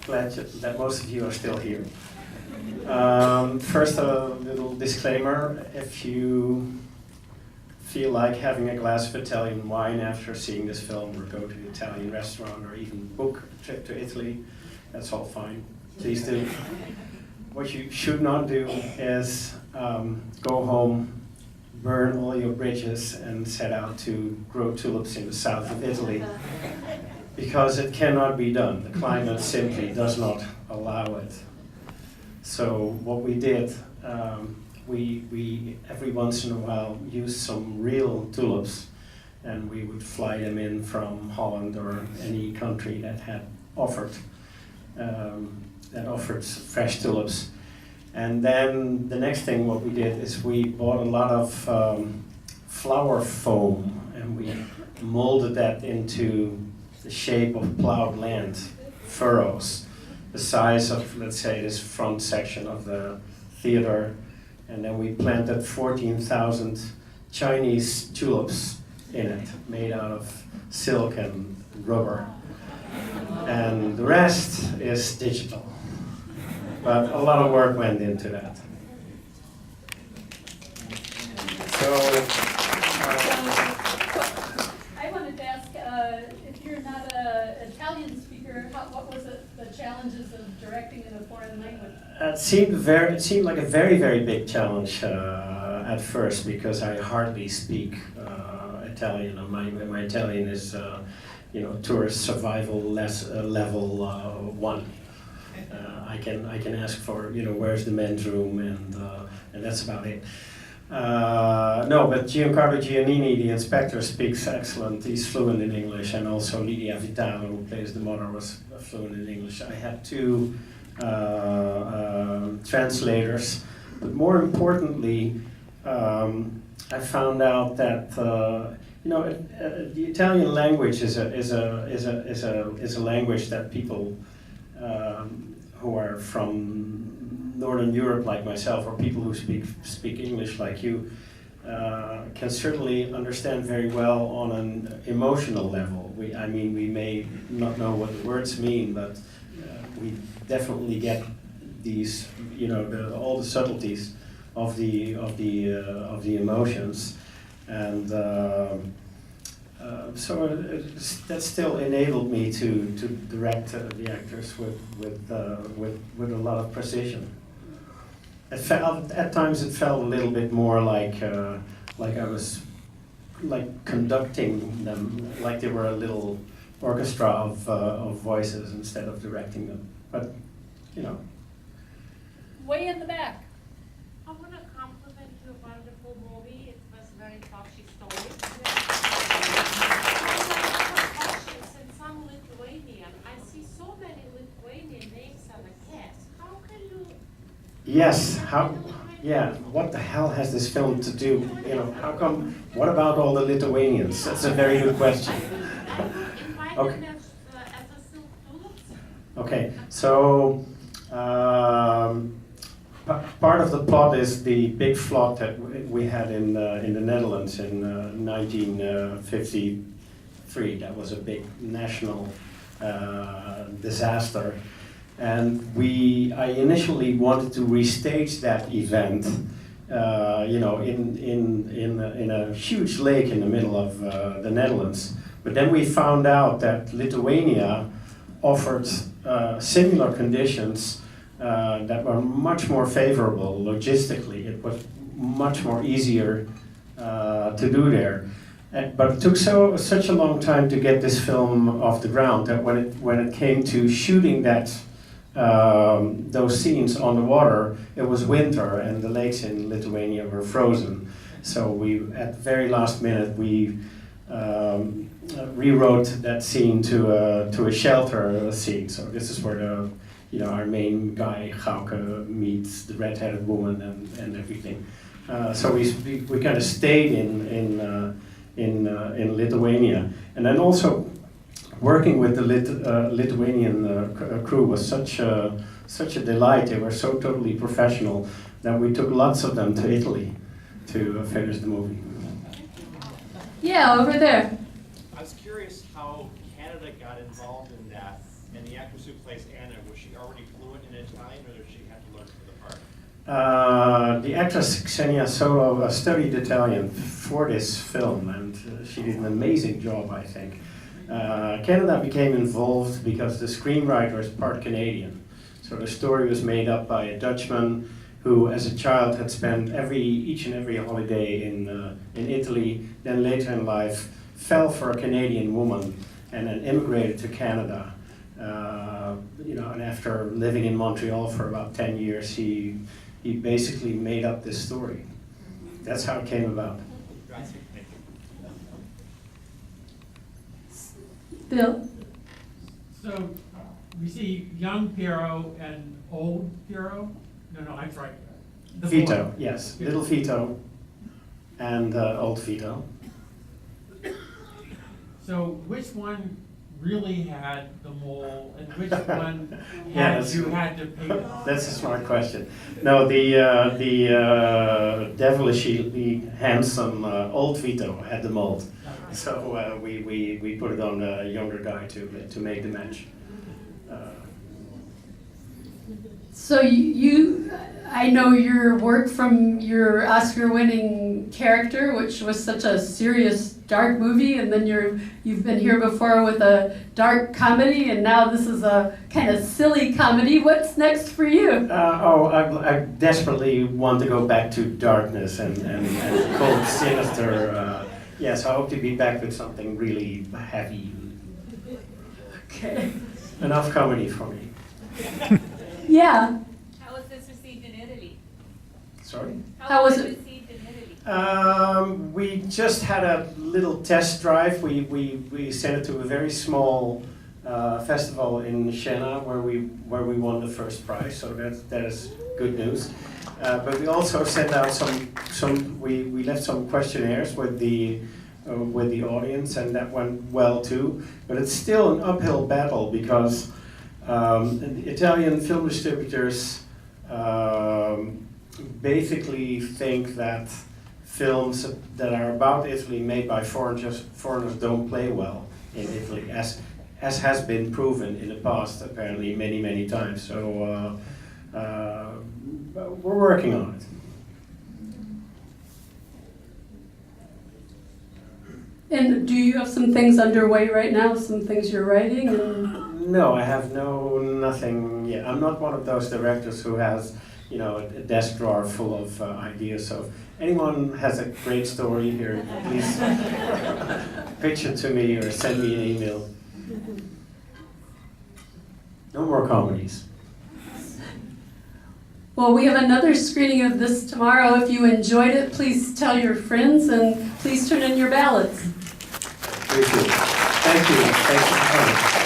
glad that most of you are still here. First, a little disclaimer. If you feel like having a glass of Italian wine after seeing this film, or go to an Italian restaurant, or even book a trip to Italy, that's all fine. Please do. What you should not do is go home, burn all your bridges, and set out to grow tulips in the south of Italy, because it cannot be done. The climate simply does not allow it. So what we did, we every once in a while used some real tulips, and we would fly them in from Holland or any country that had offered fresh tulips. And then the next thing what we did is we bought a lot of flower foam, and we molded that into the shape of plowed land, furrows, the size of, let's say, this front section of the theater. And then we planted 14,000 Chinese tulips in it, made out of silk and rubber. And the rest is digital. But a lot of work went into that. So, I wanted to ask, if you're not an Italian speaker, what was the challenges of directing in a foreign language? It seemed like a very, very big challenge at first, because I hardly speak Italian. And my Italian is, tourist survival level 1. I can ask for, where's the men's room, and that's about it. No, but Giancarlo Giannini, the inspector, speaks excellent. He's fluent in English, and also Lydia Vitale, who plays the mother, was fluent in English. I had 2 translators, but more importantly, I found out that the Italian language is a language that people who are from Northern Europe, like myself, or people who speak English, like you, can certainly understand very well on an emotional level. We may not know what the words mean, but we definitely get these, all the subtleties of the emotions, and so that still enabled me to direct the actors with a lot of precision. At times it felt a little bit more like I was conducting them, like they were a little orchestra of voices instead of directing them. But Way in the back. I want to compliment you, a wonderful movie. It was a very touchy story. Since I'm Lithuanian, I see so many Lithuanian names on the cast. How can you? Yes. What the hell has this film to do? How come? What about all the Lithuanians? That's a very good question. Okay. Okay. So. Part of the plot is the big flood that we had in the Netherlands in 1953. That was a big national disaster, and I initially wanted to restage that event, in a huge lake in the middle of the Netherlands. But then we found out that Lithuania offered similar conditions that were much more favorable logistically. It was much more easier to do there. But it took such a long time to get this film off the ground that when it came to shooting those scenes on the water, it was winter and the lakes in Lithuania were frozen. So at the very last minute we rewrote that scene to a shelter scene. So this is where our main guy, Gauke, meets the red-headed woman and everything. So we kind of stayed in Lithuania. And then also working with the Lithuanian crew was such a delight. They were so totally professional that we took lots of them to Italy to finish the movie. Yeah, over there. I was curious how Canada got involved in that, and the actors who plays Anna, was she already fluent in Italian, or did she have to learn for the part? The actress Xenia Solo studied Italian for this film, and she did an amazing job, I think. Canada became involved because the screenwriter is part Canadian. So the story was made up by a Dutchman who, as a child, had spent each and every holiday in Italy, then later in life fell for a Canadian woman and then immigrated to Canada. And after living in Montreal for about 10 years, he basically made up this story. That's how it came about. Bill? So we see young Piero and old Piero? No, I'm sorry. The Vito, boy. yes. Little Vito and old Vito. So which one really had the mole and which one Yeah, had to pay off? That's a smart question. No, the devilishly handsome old Vito had the mold. So we put it on the younger guy to make the match. So I know your work from your Oscar-winning character, which was such a serious, dark movie, and then you've been here before with a dark comedy, and now this is a kind of silly comedy. What's next for you? I desperately want to go back to darkness and cold, sinister. Yes, I hope to be back with something really heavy. Okay. Enough comedy for me. Yeah. How was this received in Italy? Sorry? How was it? Received in Italy? We just had a little test drive. We sent it to a very small festival in Siena where we won the first prize. So that is good news. But we also sent out we left some questionnaires with the audience, and that went well too. But it's still an uphill battle because the Italian film distributors basically think that films that are about Italy made by foreigners don't play well in Italy, as has been proven in the past apparently many times. So we're working on it. And do you have some things underway right now, some things you're writing? And No, I have nothing yet. I'm not one of those directors who has, a desk drawer full of ideas. So if anyone has a great story here, please pitch it to me or send me an email. No more comedies. well, we have another screening of this tomorrow. If you enjoyed it, please tell your friends and please turn in your ballots. Thank you. Thank you. Thanks for coming.